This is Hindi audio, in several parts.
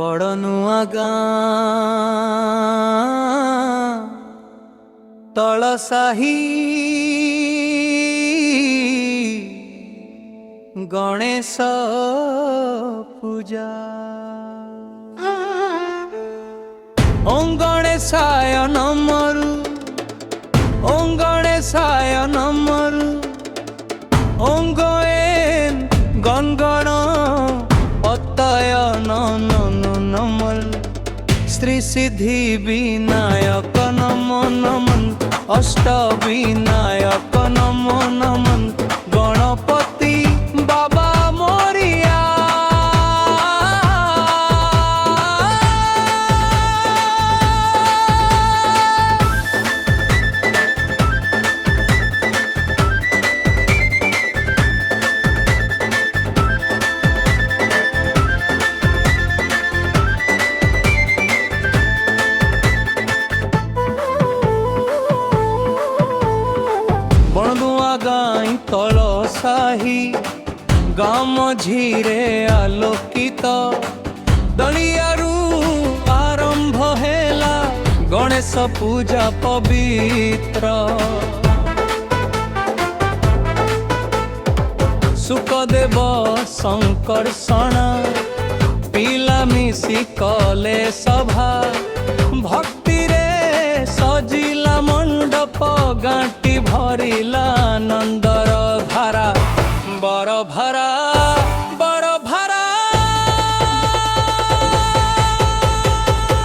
बड़ नुआ गाँ तल साही गणेश पूजा ओं गणेशाय नमरु ओं गणेशाय नमरु ओं गोएन गणगण पतय नमल श्री सिद्धि विनायक नमो नमन अष्ट विनायक नमो नमन गणपति बाबा मोरिया बणदुआ गाई तल साही गाँ मझीरे आलोकित दलियारू आरंभ हेला गणेश पूजा पवित्र सुखदेव संकर्षण पिला मिसी कले सभा भक्ति रे सजिला मंडप गांटी भरिला नंदर धारा बर भरा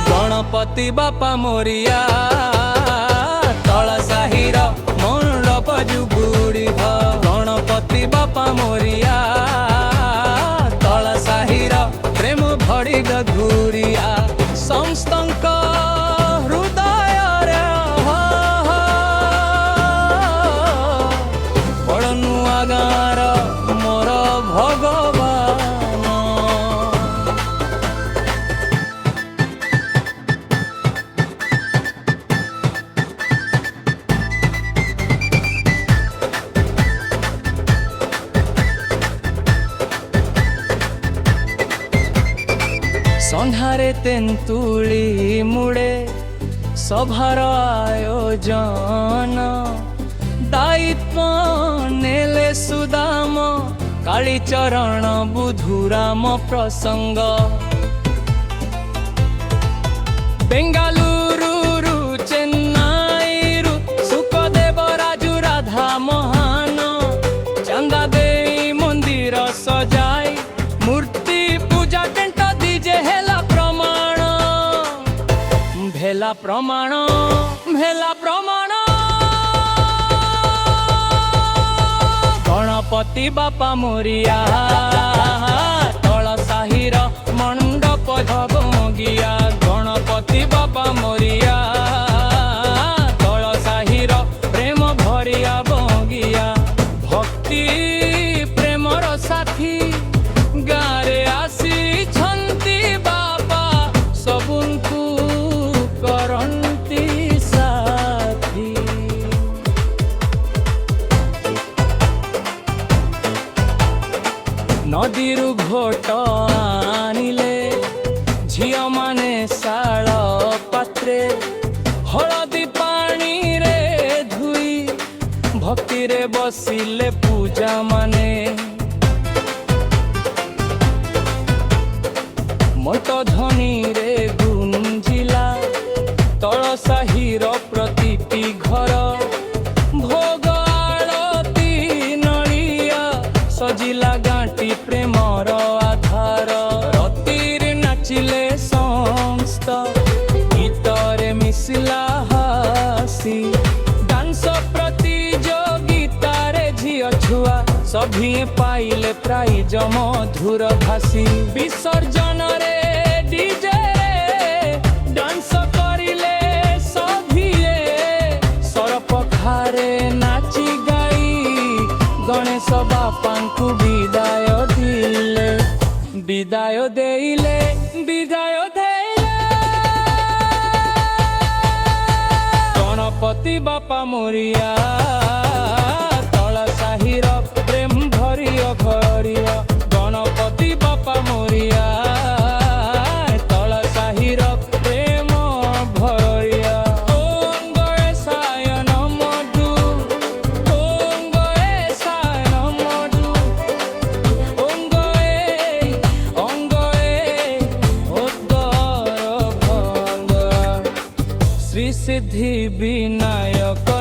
गणपति बापा मोरिया तल साहिर मंडप जुबुड़ी गणपति बापा मोरिया तल साहिर प्रेम भड़ी गधुरिया समस्तंक हृदय रे बड़ नुआ गाँर मोर भगवान संधारे तेंतुली मुड़े सभार आयोजन दायित्व नेले सुदाम कालीचरण बुधुराम प्रसंग बेंगालुरु चेन्नईरु सुखदेव राजू राधा महान चंदा दे मंदिर सजाई मूर्ति पूजा टेंट दीजे हेला प्रमाण गणपति बापा मोरिया तल साहिर मंडप भगिया गणपति बापा मोरिया तल साहिर प्रेम भरिया बगिया भक्ति प्रेमर साथी गारे आसी छंती बापा सबुंकु करंती साथी नदीरु घोट आनिले झियो माने शाल पात्रे हलदी पानी रे धुई भक्ति रे बसिले पूजा माने मट ध्वनि रे गुंजिला तल साहिर प्रतिटी घर भोग आलती नलिया सजिला गांटी प्रेमर आधार रतिर नाचिले समस्त गीतरे मिसिला हासी डांस प्रतियोगितारे झियो छुआ सभी पाइले प्राइज मधुर भासी विसर्जन रे डीजे डांस करिले सभिए सरपखारे नाची गाई गणेश बापांकु विदाय देइले गणपति बापा मोरिया तल साहिर प्रेम भरिय भरिय गणपति बापा मोरिया। ସିଦ୍ଧି ବିନାୟକ